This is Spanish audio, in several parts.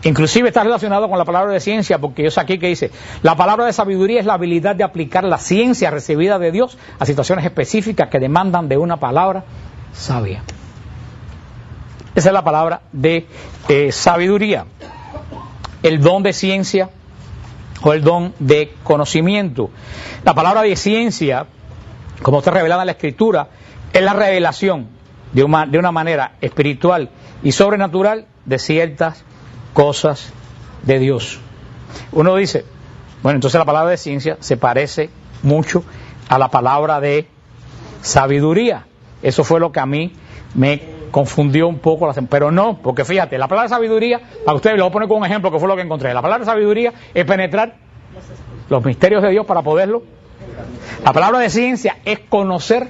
Inclusive está relacionado con la palabra de ciencia, porque yo sé aquí que dice, la palabra de sabiduría es la habilidad de aplicar la ciencia recibida de Dios a situaciones específicas que demandan de una palabra sabia. Esa es la palabra de sabiduría. El don de ciencia o el don de conocimiento. La palabra de ciencia, como está revelada en la Escritura, es la revelación de una manera espiritual y sobrenatural de ciertas cosas de Dios. Uno dice, bueno, entonces la palabra de ciencia se parece mucho a la palabra de sabiduría. Eso fue lo que a mí me confundió un poco, pero no, porque fíjate, la palabra sabiduría, para ustedes, lo voy a poner con un ejemplo que fue lo que encontré. La palabra sabiduría es penetrar los misterios de Dios para poderlo. La palabra de ciencia es conocer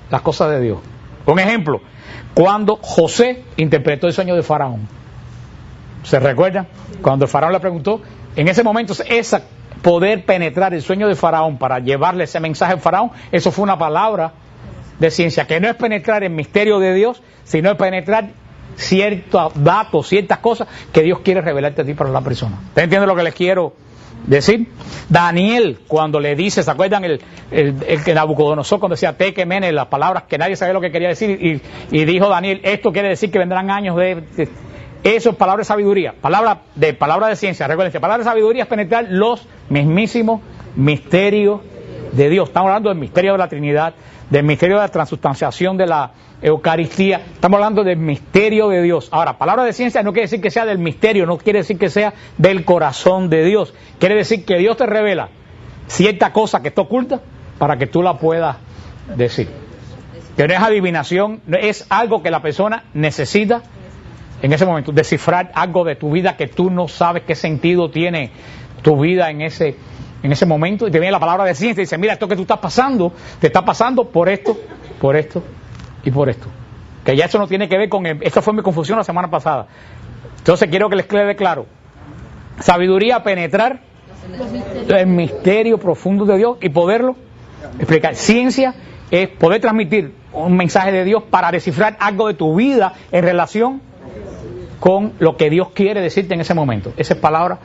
las cosas de Dios. Un ejemplo, cuando José interpretó el sueño de Faraón. ¿Se recuerdan? Cuando el Faraón le preguntó, en ese momento, esa poder penetrar el sueño de Faraón para llevarle ese mensaje al Faraón, eso fue una palabra de ciencia, que no es penetrar el misterio de Dios, sino es penetrar ciertos datos, ciertas cosas que Dios quiere revelarte a ti para la persona. ¿Ustedes entienden lo que les quiero decir? Daniel, cuando le dice, ¿se acuerdan el que Nabucodonosor cuando decía Tequemene, las palabras que nadie sabía lo que quería decir, y dijo Daniel, esto quiere decir que vendrán años de eso es palabra de sabiduría, palabra de ciencia. Recuerden, palabra de sabiduría es penetrar los mismísimos misterios de Dios. Estamos hablando del misterio de la Trinidad, del misterio de la transustanciación de la Eucaristía. Estamos hablando del misterio de Dios. Ahora, palabra de ciencia no quiere decir que sea del misterio, no quiere decir que sea del corazón de Dios. Quiere decir que Dios te revela cierta cosa que está oculta para que tú la puedas decir. Que no es adivinación, es algo que la persona necesita en ese momento, descifrar algo de tu vida que tú no sabes qué sentido tiene tu vida en ese momento, y te viene la palabra de ciencia y dice, mira, esto que tú estás pasando, te está pasando por esto y por esto. Que ya eso no tiene que ver con esto fue mi confusión la semana pasada. Entonces quiero que les quede claro. Sabiduría, penetrar el misterio profundo de Dios y poderlo explicar. Ciencia es poder transmitir un mensaje de Dios para descifrar algo de tu vida en relación con lo que Dios quiere decirte en ese momento. Esa es palabra.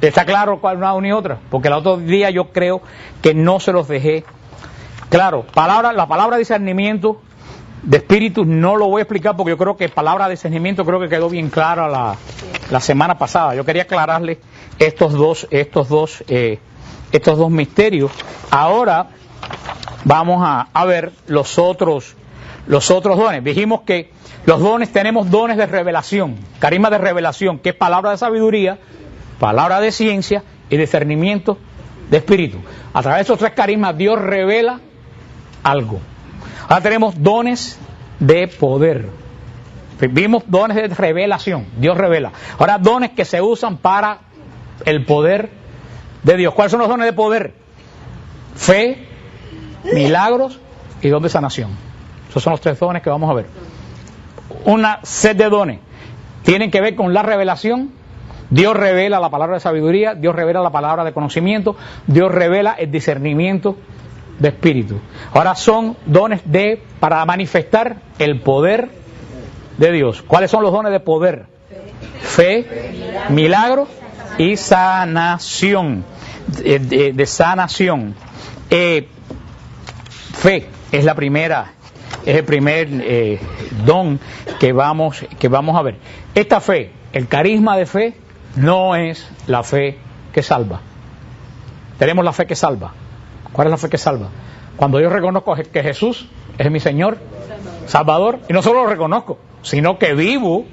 ¿Está claro cuál una ni otra? Porque el otro día yo creo que no se los dejé claro. La palabra discernimiento de espíritu no lo voy a explicar porque yo creo que palabra discernimiento creo que quedó bien clara la semana pasada. Yo quería aclararle estos dos misterios. Ahora vamos a ver los otros dones. Dijimos que los dones, tenemos dones de revelación, carisma de revelación, que es palabra de sabiduría, palabra de ciencia y discernimiento de espíritu. A través de esos tres carismas Dios revela algo. Ahora tenemos dones de poder. Vimos dones de revelación, Dios revela. Ahora dones que se usan para el poder de Dios. ¿Cuáles son los dones de poder? Fe, milagros y don de sanación. Esos son los tres dones que vamos a ver. Una set de dones tienen que ver con la revelación. Dios revela la palabra de sabiduría, Dios revela la palabra de conocimiento, Dios revela el discernimiento de espíritu. Ahora son dones para manifestar el poder de Dios. ¿Cuáles son los dones de poder? Fe, milagro y sanación. De sanación. Fe es el primer don que vamos a ver. Esta fe, el carisma de fe, no es la fe que salva. Tenemos la fe que salva. ¿Cuál es la fe que salva? Cuando yo reconozco que Jesús es mi Señor, Salvador, y no solo lo reconozco, sino que vivo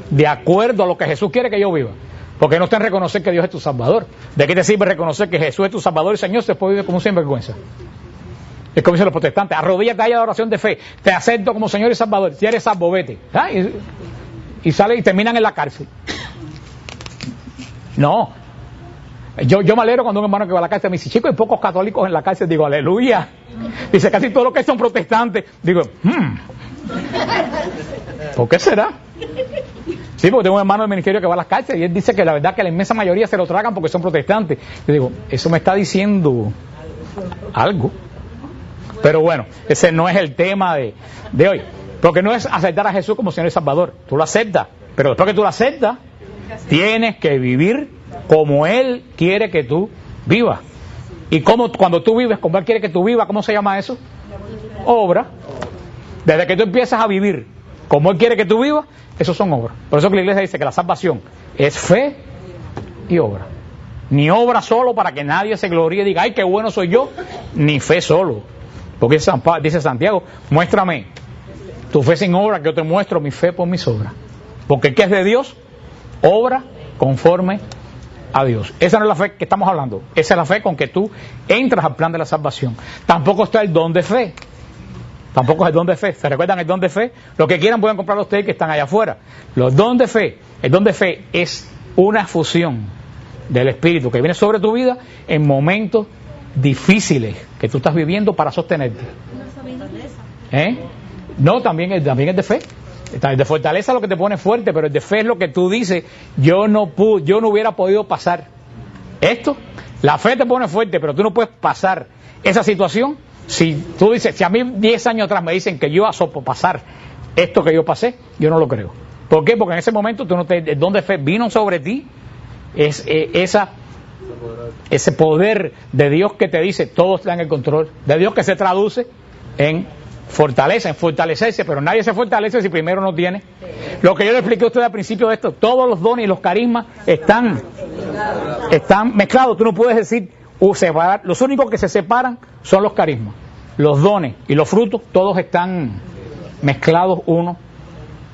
de acuerdo a lo que Jesús quiere que yo viva. Porque no está en reconocer que Dios es tu Salvador. ¿De qué te sirve reconocer que Jesús es tu Salvador y Señor si después vive como un sinvergüenza? Es como dicen los protestantes, arrodíllate ahí a la oración de fe, te acepto como Señor y Salvador, si eres salvo, vete. Y sale y terminan en la cárcel. No. Yo me alegro cuando un hermano que va a la cárcel me dice, chicos, hay pocos católicos en la cárcel. Digo, aleluya. Dice, casi todos los que son protestantes. Digo, ¿por qué será? Sí, porque tengo un hermano del ministerio que va a las cárceles y él dice que la verdad que la inmensa mayoría se lo tragan porque son protestantes. Yo digo, eso me está diciendo algo. Pero bueno, ese no es el tema de hoy. Porque no es aceptar a Jesús como Señor y Salvador. Tú lo aceptas, pero después que tú lo aceptas, Tienes que vivir como Él quiere que tú vivas. Y cuando tú vives como Él quiere que tú vivas, ¿cómo se llama eso? Obra. Desde que tú empiezas a vivir como Él quiere que tú vivas, eso son obras. Por eso que la iglesia dice que la salvación es fe y obra. Ni obra solo para que nadie se gloríe y diga, ay, qué bueno soy yo, ni fe solo. Porque dice Santiago, muéstrame tu fe sin obra, que yo te muestro mi fe por mis obras. Porque ¿qué es de Dios? Obra conforme a Dios. Esa no es la fe que estamos hablando. Esa es la fe con que tú entras al plan de la salvación. Tampoco está el don de fe. Tampoco es el don de fe. ¿Se recuerdan el don de fe? Lo que quieran pueden comprarlo ustedes que están allá afuera. Los don de fe. El don de fe es una fusión del Espíritu que viene sobre tu vida en momentos difíciles que tú estás viviendo para sostenerte. No, también es de fe. El de fortaleza es lo que te pone fuerte, pero el de fe es lo que tú dices, yo no hubiera podido pasar esto. La fe te pone fuerte, pero tú no puedes pasar esa situación. Si tú dices, si a mí 10 años atrás me dicen que yo asopo pasar esto que yo pasé, yo no lo creo. ¿Por qué? Porque en ese momento el don de fe vino sobre ti, ese poder de Dios que te dice, todo está en el control, de Dios que se traduce en fortaleza, en fortalecerse, pero nadie se fortalece si primero no tiene. Lo que yo le expliqué a usted al principio de esto, todos los dones y los carismas están mezclados. Tú no puedes decir separar. Los únicos que se separan son los carismas. Los dones y los frutos, todos están mezclados uno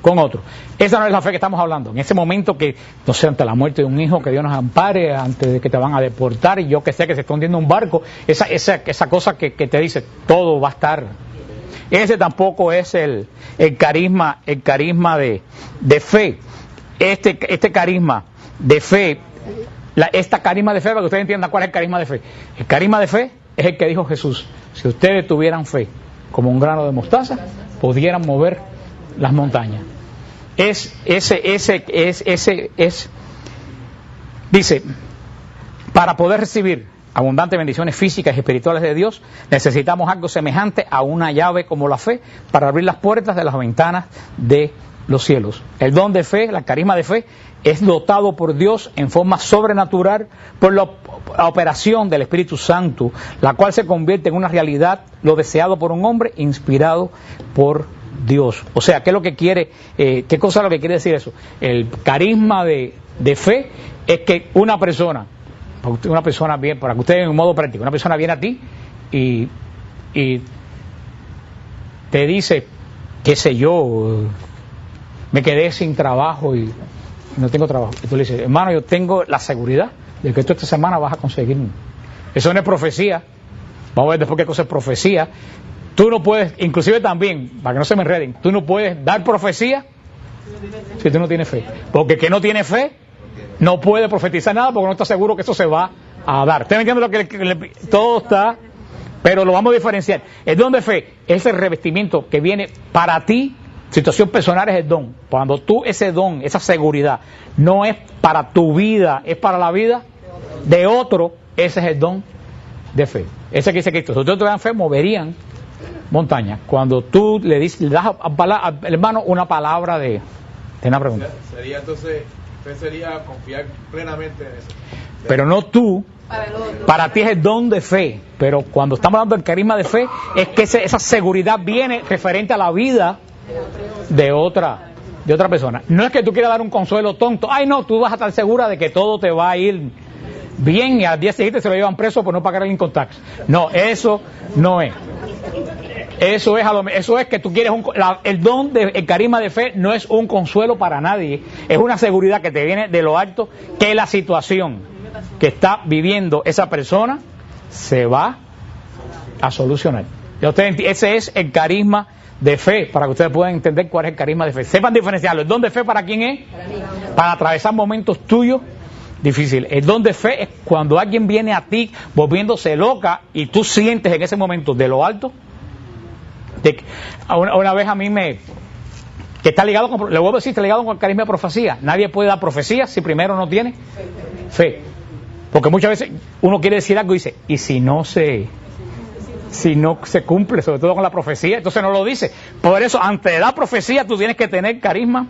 con otro. Esa no es la fe que estamos hablando. En ese momento que, no sé, ante la muerte de un hijo, que Dios nos ampare, antes de que te van a deportar, y yo que sé que se está hundiendo un barco, esa cosa que te dice, todo va a estar. Ese tampoco es el carisma de fe. Este carisma de fe, esta carisma de fe, para que ustedes entiendan cuál es el carisma de fe. El carisma de fe es el que dijo Jesús: si ustedes tuvieran fe como un grano de mostaza, pudieran mover las montañas. Dice, para poder recibir abundantes bendiciones físicas y espirituales de Dios, necesitamos algo semejante a una llave como la fe para abrir las puertas de las ventanas de los cielos. El don de fe, el carisma de fe, es dotado por Dios en forma sobrenatural por la operación del Espíritu Santo, la cual se convierte en una realidad, lo deseado por un hombre inspirado por Dios. O sea, ¿qué es lo que quiere? ¿Qué cosa es lo que quiere decir eso? El carisma de fe es que una persona viene, para que ustedes en un modo práctico, una persona viene a ti y te dice, qué sé yo, me quedé sin trabajo y no tengo trabajo. Y tú le dices, hermano, yo tengo la seguridad de que tú esta semana vas a conseguir. Eso no es profecía. Vamos a ver después qué cosa es profecía. Tú no puedes, inclusive también, para que no se me enreden, tú no puedes dar profecía si tú no tienes fe. Porque el que no tiene fe no puede profetizar nada porque no está seguro que eso se va a dar. ¿Ustedes entienden lo que todo está? Pero lo vamos a diferenciar. El don de fe es el revestimiento que viene para ti. Situación personal es el don. Cuando tú ese don, esa seguridad, no es para tu vida, es para la vida de otro, ese es el don de fe. Ese que dice Cristo, si ustedes tuvieran fe, moverían montañas. Cuando tú le das al hermano una palabra de una pregunta. Sería entonces, fe sería confiar plenamente en eso. Pero no tú. Para ti es el don de fe, pero cuando estamos hablando del carisma de fe, es que esa seguridad viene referente a la vida de otra persona. No es que tú quieras dar un consuelo tonto, ay no, tú vas a estar segura de que todo te va a ir bien y al día siguiente se lo llevan preso por no pagar el income tax. No, eso no es. Eso es que tú quieres el don el carisma de fe no es un consuelo para nadie, es una seguridad que te viene de lo alto, que la situación que está viviendo esa persona se va a solucionar. Ese es el carisma de fe, para que ustedes puedan entender cuál es el carisma de fe. Sepan diferenciarlo. ¿El don de fe para quién es? Para atravesar momentos tuyos difíciles. El don de fe es cuando alguien viene a ti volviéndose loca y tú sientes en ese momento de lo alto. Una vez a mí que está ligado con, le vuelvo a decir, está ligado con el carisma de profecía. Nadie puede dar profecía si primero no tiene fe. Porque muchas veces uno quiere decir algo y dice, y si no se cumple, sobre todo con la profecía, entonces no lo dice. Por eso, antes de dar profecía, tú tienes que tener carisma